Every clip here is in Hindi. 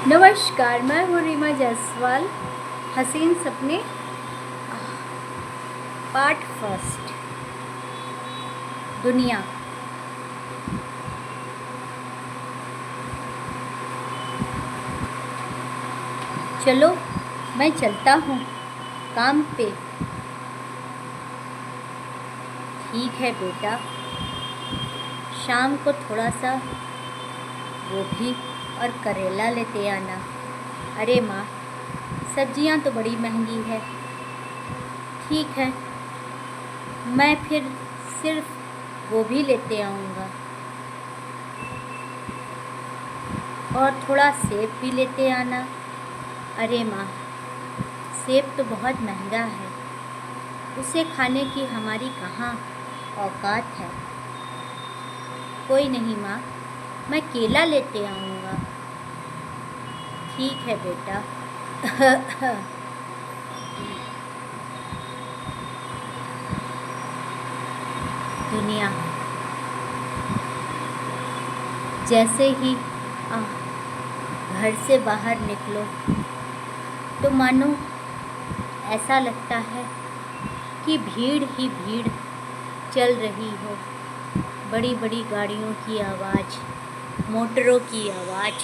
नमस्कार, मैं हूँ रीमा जायसवाल। हसीन सपने पार्ट फर्स्ट। दुनिया। चलो मैं चलता हूँ काम पे। ठीक है बेटा, शाम को थोड़ा सा गोभी और करेला लेते आना। अरे माँ, सब्जियाँ तो बड़ी महंगी है। ठीक है, मैं फिर सिर्फ गोभी लेते आऊँगा और थोड़ा सेब भी लेते आना। अरे माँ, सेब तो बहुत महंगा है, उसे खाने की हमारी कहाँ औकात है। कोई नहीं माँ, मैं केला लेते आऊँगा। ठीक है बेटा। दुनिया। जैसे ही घर से बाहर निकलो तो मानो ऐसा लगता है कि भीड़ ही भीड़ चल रही हो। बड़ी बड़ी गाड़ियों की आवाज़, मोटरों की आवाज़।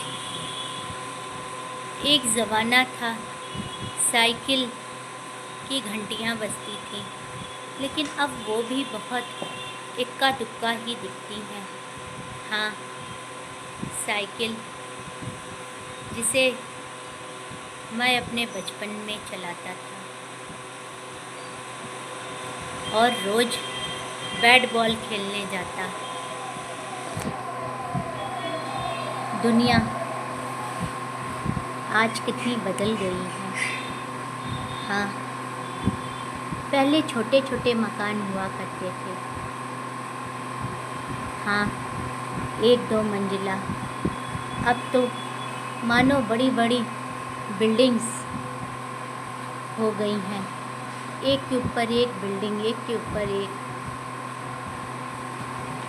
एक ज़माना था साइकिल की घंटियाँ बजती थी, लेकिन अब वो भी बहुत इक्का दुक्का ही दिखती हैं। हाँ, साइकिल जिसे मैं अपने बचपन में चलाता था और रोज़ बैट बॉल खेलने जाता। दुनिया आज कितनी बदल गई है। हाँ, पहले छोटे छोटे मकान हुआ करते थे। हाँ, 1-2 मंजिला। अब तो मानो बड़ी बड़ी बिल्डिंग्स हो गई हैं, एक के ऊपर एक बिल्डिंग, एक के ऊपर एक।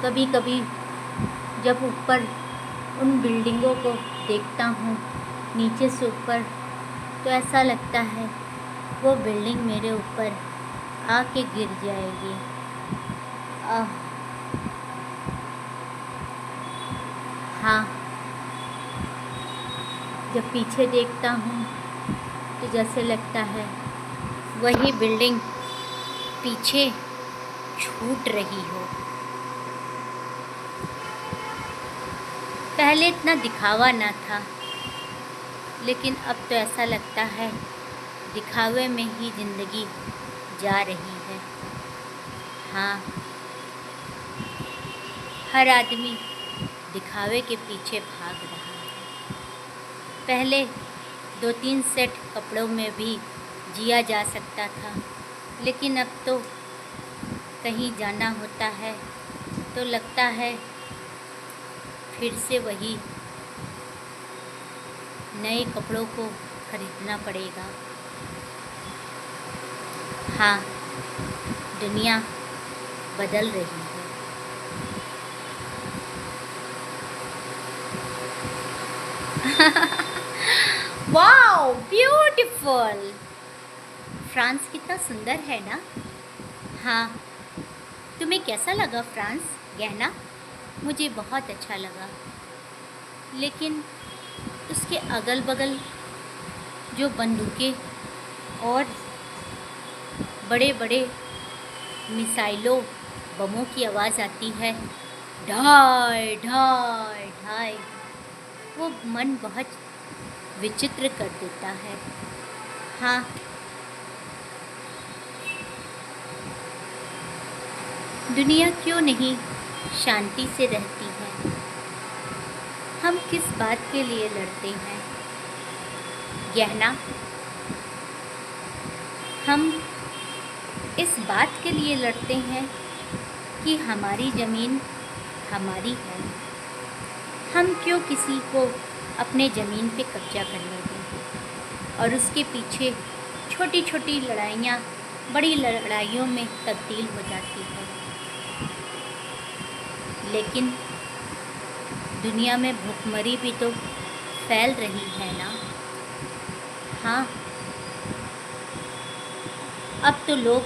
कभी कभी जब ऊपर उन बिल्डिंगों को देखता हूँ नीचे से ऊपर, तो ऐसा लगता है वो बिल्डिंग मेरे ऊपर आके गिर जाएगी। हाँ, जब पीछे देखता हूँ तो जैसे लगता है वही बिल्डिंग पीछे छूट रही हो। पहले इतना दिखावा ना था, लेकिन अब तो ऐसा लगता है दिखावे में ही ज़िंदगी जा रही है। हाँ, हर आदमी दिखावे के पीछे भाग रहा है। पहले 2-3 सेट कपड़ों में भी जिया जा सकता था, लेकिन अब तो कहीं जाना होता है तो लगता है फिर से वही नए कपड़ों को खरीदना पड़ेगा। हाँ, दुनिया बदल रही है। Wow, beautiful! फ्रांस कितना सुंदर है ना। हाँ, तुम्हें कैसा लगा फ्रांस गहना? मुझे बहुत अच्छा लगा, लेकिन उसके अगल बगल जो बंदूकें और बड़े बड़े मिसाइलों बमों की आवाज़ आती है, ढाई ढाई ढाई, वो मन बहुत विचित्र कर देता है। हाँ, दुनिया क्यों नहीं शांति से रहती है? हम किस बात के लिए लड़ते हैं? गहना, हम इस बात के लिए लड़ते हैं कि हमारी ज़मीन हमारी है। हम क्यों किसी को अपने ज़मीन पे कब्जा करने दें और उसके पीछे छोटी छोटी लड़ाइयाँ बड़ी लड़ाइयों में तब्दील हो जाती है। लेकिन दुनिया में भुखमरी भी तो फैल रही है ना। हाँ, अब तो लोग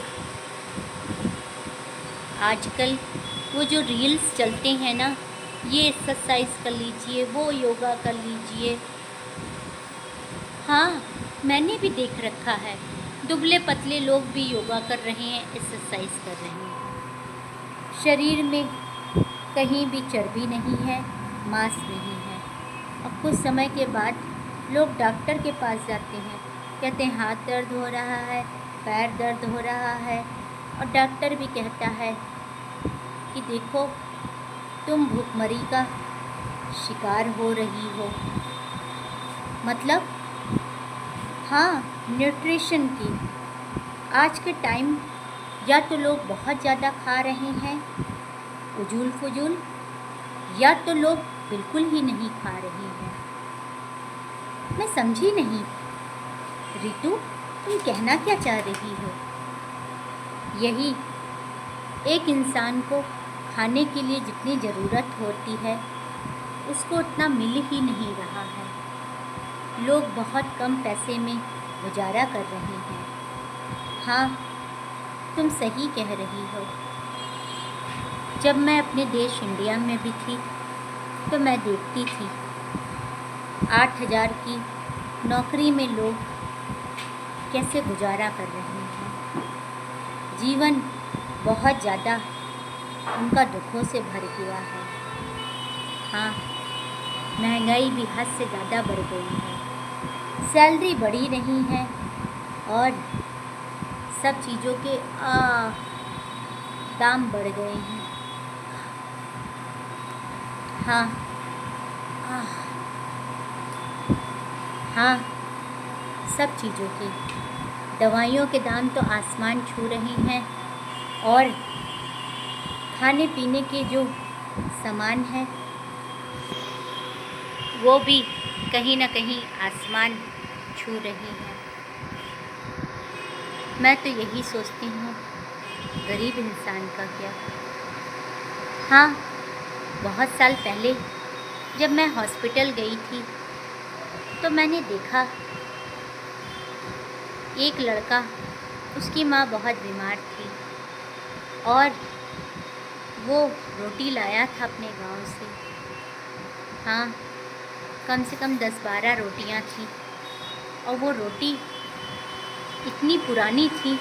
आजकल वो जो रील्स चलते हैं ना, ये एक्सरसाइज कर लीजिए, वो योगा कर लीजिए। हाँ, मैंने भी देख रखा है, दुबले पतले लोग भी योगा कर रहे हैं, एक्सरसाइज कर रहे हैं। शरीर में कहीं भी चर्बी नहीं है, मांस नहीं है। अब कुछ समय के बाद लोग डॉक्टर के पास जाते हैं, कहते हैं हाथ दर्द हो रहा है, पैर दर्द हो रहा है, और डॉक्टर भी कहता है कि देखो तुम भूखमरी का शिकार हो रही हो। मतलब हाँ, न्यूट्रिशन की आज के टाइम या तो लोग बहुत ज़्यादा खा रहे हैं उजूल फजूल, या तो लोग बिल्कुल ही नहीं खा रहे हैं। मैं समझी नहीं रितु, तुम कहना क्या चाह रही हो? यही, एक इंसान को खाने के लिए जितनी ज़रूरत होती है उसको उतना मिल ही नहीं रहा है। लोग बहुत कम पैसे में गुजारा कर रहे हैं। हाँ, तुम सही कह रही हो। जब मैं अपने देश इंडिया में भी थी तो मैं देखती थी 8,000 की नौकरी में लोग कैसे गुजारा कर रहे हैं। जीवन बहुत ज़्यादा उनका दुखों से भर गया है। हाँ, महंगाई भी हद से ज़्यादा बढ़ गई है, सैलरी बढ़ी नहीं है, और सब चीज़ों के दाम बढ़ गए हैं। हाँ हाँ, सब चीज़ों के, दवाइयों के दाम तो आसमान छू रहे हैं, और खाने पीने के जो सामान है वो भी कहीं ना कहीं आसमान छू रही है। मैं तो यही सोचती हूँ, गरीब इंसान का क्या। हाँ, बहुत साल पहले जब मैं हॉस्पिटल गई थी तो मैंने देखा एक लड़का, उसकी माँ बहुत बीमार थी और वो रोटी लाया था अपने गांव से। हाँ, कम से कम 10-12 रोटियां थी, और वो रोटी इतनी पुरानी थी,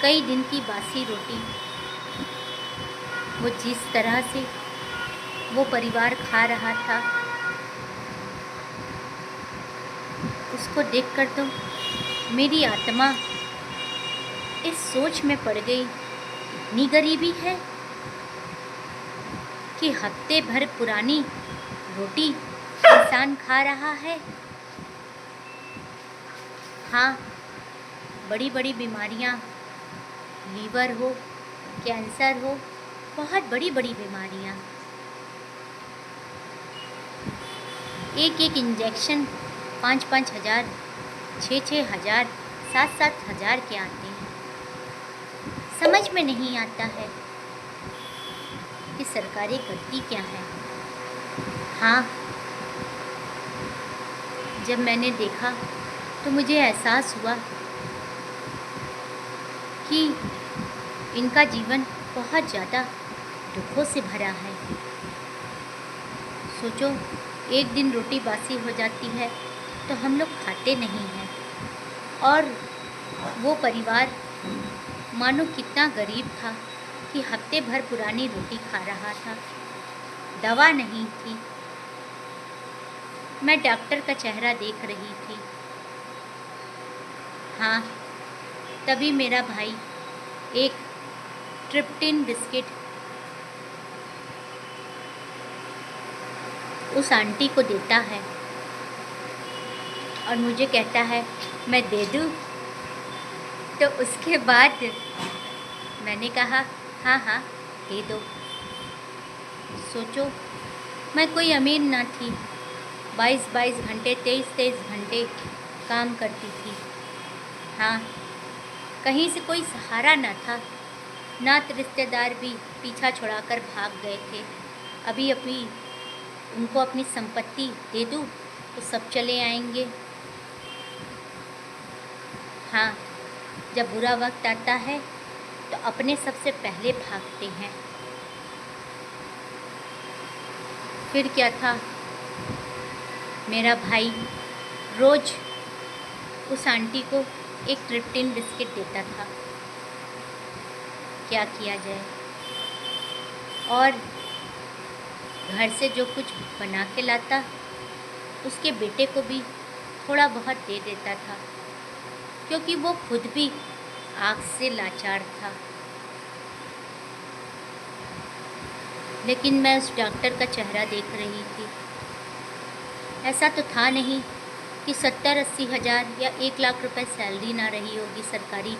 कई दिन की बासी रोटी। वो जिस तरह से वो परिवार खा रहा था, उसको देखकर तो मेरी आत्मा इस सोच में पड़ गई, इतनी गरीबी है कि हफ्ते भर पुरानी रोटी इंसान खा रहा है। हाँ, बड़ी बड़ी बीमारियाँ, लीवर हो, कैंसर हो, बहुत बड़ी बड़ी बीमारियाँ, एक एक इंजेक्शन 5-5 हज़ार, 6-6 हज़ार, 7-7 हज़ार के आते हैं। समझ में नहीं आता है कि सरकारें करती क्या हैं। हाँ, जब मैंने देखा तो मुझे एहसास हुआ कि इनका जीवन बहुत ज़्यादा दुखों से भरा है। सोचो, एक दिन रोटी बासी हो जाती है तो हम लोग खाते नहीं हैं, और वो परिवार मानो कितना गरीब था कि हफ्ते भर पुरानी रोटी खा रहा था, दवा नहीं थी। मैं डॉक्टर का चेहरा देख रही थी। हाँ, तभी मेरा भाई एक ट्रिप्टिन बिस्किट उस आंटी को देता है और मुझे कहता है मैं दे दूँ। तो उसके बाद मैंने कहा हाँ हाँ दे दो। सोचो, मैं कोई अमीर ना थी, 22-22 घंटे, 23-23 घंटे काम करती थी। हाँ, कहीं से कोई सहारा ना था, नात रिश्तेदार भी पीछा छुड़ाकर भाग गए थे। अभी उनको अपनी संपत्ति दे दूँ तो सब चले आएंगे। हाँ, जब बुरा वक्त आता है तो अपने सबसे पहले भागते हैं। फिर क्या था, मेरा भाई रोज़ उस आंटी को एक ट्रिप्टिन बिस्किट देता था। क्या किया जाए। और घर से जो कुछ बना के लाता उसके बेटे को भी थोड़ा बहुत दे देता था, क्योंकि वो खुद भी आग से लाचार था। लेकिन मैं उस डॉक्टर का चेहरा देख रही थी। ऐसा तो था नहीं कि 70-80 हज़ार या 1 लाख रुपए सैलरी ना रही होगी सरकारी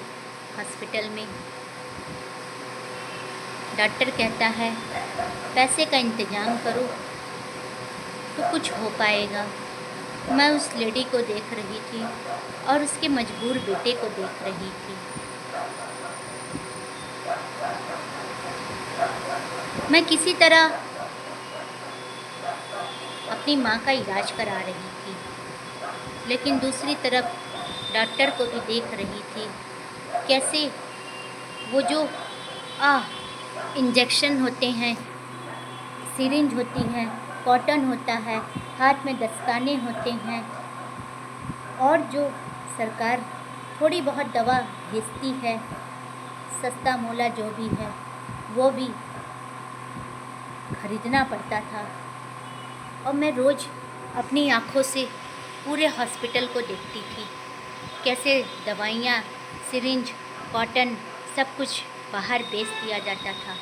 हॉस्पिटल में। डॉक्टर कहता है पैसे का इंतज़ाम करो तो कुछ हो पाएगा। मैं उस लेडी को देख रही थी और उसके मजबूर बेटे को देख रही थी। मैं किसी तरह अपनी माँ का इलाज करा रही थी, लेकिन दूसरी तरफ डॉक्टर को भी देख रही थी कैसे वो जो इंजेक्शन होते हैं, सिरिंज होती है, कॉटन होता है, हाथ में दस्ताने होते हैं, और जो सरकार थोड़ी बहुत दवा भेजती है, सस्ता मोला जो भी है, वो भी खरीदना पड़ता था। और मैं रोज़ अपनी आँखों से पूरे हॉस्पिटल को देखती थी कैसे दवाइयाँ, सिरिंज, कॉटन सब कुछ बाहर बेच दिया जाता था।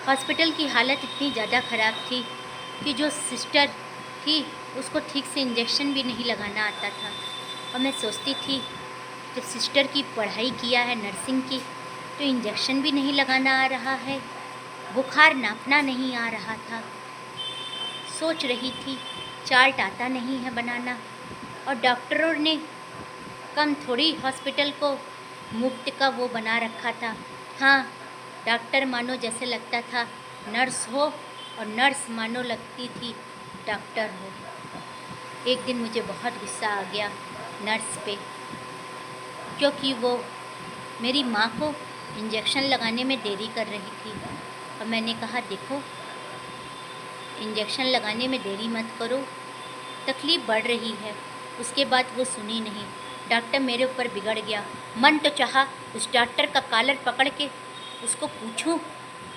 हॉस्पिटल की हालत इतनी ज़्यादा ख़राब थी कि जो सिस्टर थी उसको ठीक से इंजेक्शन भी नहीं लगाना आता था। और मैं सोचती थी जब सिस्टर की पढ़ाई किया है नर्सिंग की तो इंजेक्शन भी नहीं लगाना आ रहा है, बुखार नापना नहीं आ रहा था। सोच रही थी चार्ट आता नहीं है बनाना, और डॉक्टरों ने कम थोड़ी हॉस्पिटल को मुफ्त का वो बना रखा था। हाँ, डॉक्टर मानो जैसे लगता था नर्स हो, और नर्स मानो लगती थी डॉक्टर हो। एक दिन मुझे बहुत गुस्सा आ गया नर्स पे, क्योंकि वो मेरी माँ को इंजेक्शन लगाने में देरी कर रही थी। और मैंने कहा देखो, इंजेक्शन लगाने में देरी मत करो, तकलीफ़ बढ़ रही है। उसके बाद वो सुनी नहीं। डॉक्टर मेरे ऊपर बिगड़ गया। मन तो चाहा उस डॉक्टर का कॉलर पकड़ के उसको पूछूं,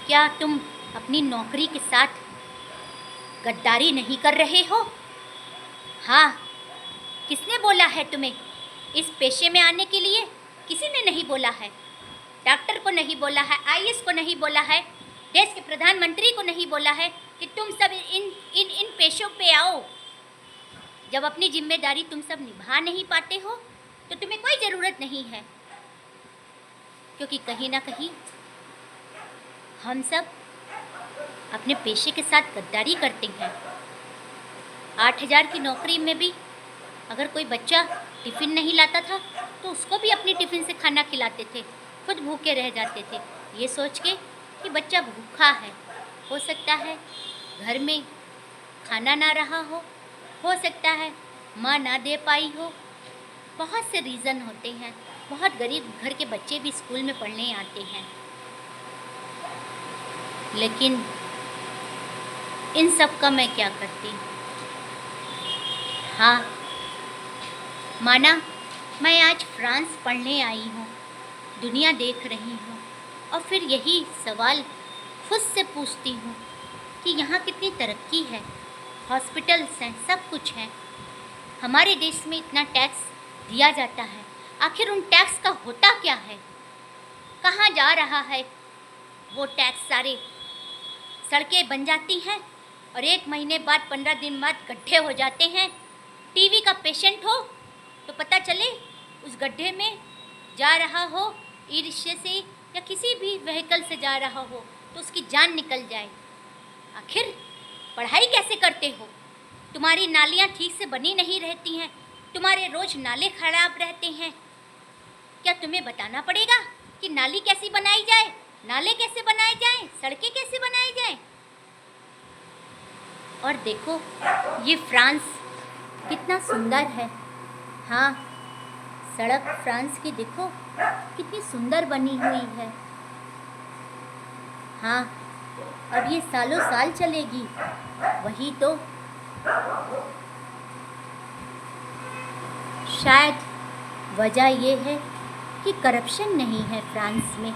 क्या तुम अपनी नौकरी के साथ गद्दारी नहीं कर रहे हो? हाँ, किसने बोला है तुम्हें इस पेशे में आने के लिए? किसी ने नहीं बोला है। डॉक्टर को नहीं बोला है, आईएएस को नहीं बोला है, देश के प्रधानमंत्री को नहीं बोला है कि तुम सब इन पेशों पे आओ। जब अपनी जिम्मेदारी तुम सब निभा नहीं पाते हो तो तुम्हें कोई ज़रूरत नहीं है, क्योंकि कहीं ना कहीं हम सब अपने पेशे के साथ गद्दारी करते हैं। 8,000 की नौकरी में भी अगर कोई बच्चा टिफ़िन नहीं लाता था तो उसको भी अपनी टिफ़िन से खाना खिलाते थे, खुद भूखे रह जाते थे, ये सोच के कि बच्चा भूखा है। हो सकता है घर में खाना ना रहा हो सकता है माँ ना दे पाई हो, बहुत से रीज़न होते हैं। बहुत गरीब घर के बच्चे भी स्कूल में पढ़ने आते हैं। लेकिन इन सब का मैं क्या करती। हाँ, माना मैं आज फ्रांस पढ़ने आई हूँ, दुनिया देख रही हूँ, और फिर यही सवाल खुद से पूछती हूँ कि यहाँ कितनी तरक्की है, हॉस्पिटल्स हैं, सब कुछ है। हमारे देश में इतना टैक्स दिया जाता है, आखिर उन टैक्स का होता क्या है? कहाँ जा रहा है वो टैक्स? सारे सड़कें बन जाती हैं और 1 महीने बाद 15 दिन बाद गड्ढे हो जाते हैं। टीवी का पेशेंट हो तो पता चले उस गड्ढे में जा रहा हो, ई रिक्शे से या किसी भी व्हीकल से जा रहा हो तो उसकी जान निकल जाए। आखिर पढ़ाई कैसे करते हो? तुम्हारी नालियाँ ठीक से बनी नहीं रहती हैं, तुम्हारे रोज़ नाले खराब रहते हैं। क्या तुम्हें बताना पड़ेगा कि नाली कैसी बनाई जाए, नाले कैसे बनाए जाएं, सड़कें कैसे बनाई जाएं? और देखो ये फ्रांस कितना सुंदर है। हाँ, सड़क फ्रांस की देखो कितनी सुंदर बनी हुई है। हाँ, अब ये सालों साल चलेगी। वही तो, शायद वजह ये है कि करप्शन नहीं है फ्रांस में।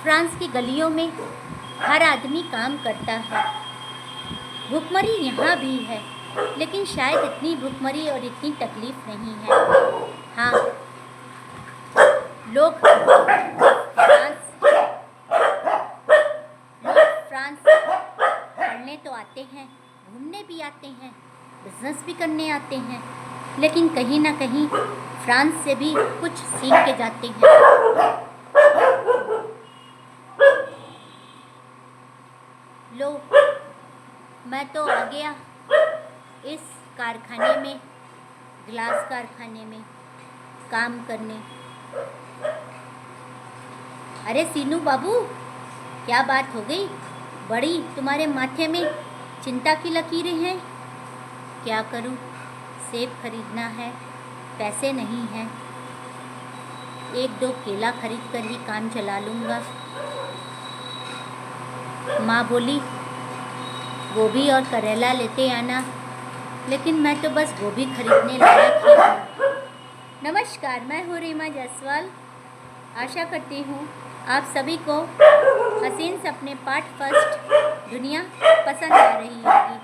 फ्रांस की गलियों में हर आदमी काम करता है। भूखमरी यहाँ भी है, लेकिन शायद इतनी भूखमरी और इतनी तकलीफ नहीं है। हाँ, लोग फ्रांस पढ़ने तो आते हैं, घूमने भी आते हैं, बिजनेस भी करने आते हैं, लेकिन कहीं ना कहीं फ्रांस से भी कुछ सीख के जाते हैं। लो, मैं तो आ गया इस कारखाने में, ग्लास कारखाने में काम करने। अरे सीनू बाबू, क्या बात हो गई? बड़ी तुम्हारे माथे में चिंता की लकीरें हैं। क्या करूं, सेब खरीदना है, पैसे नहीं हैं। एक दो केला खरीद कर ही काम चला लूँगा। माँ बोली गोभी और करेला लेते आना, लेकिन मैं तो बस गोभी खरीदने लायक ही हूँ। नमस्कार, मैं हूँ रीमा जायसवाल। आशा करती हूँ आप सभी को हसीन सपने पार्ट फर्स्ट दुनिया पसंद आ रही होगी।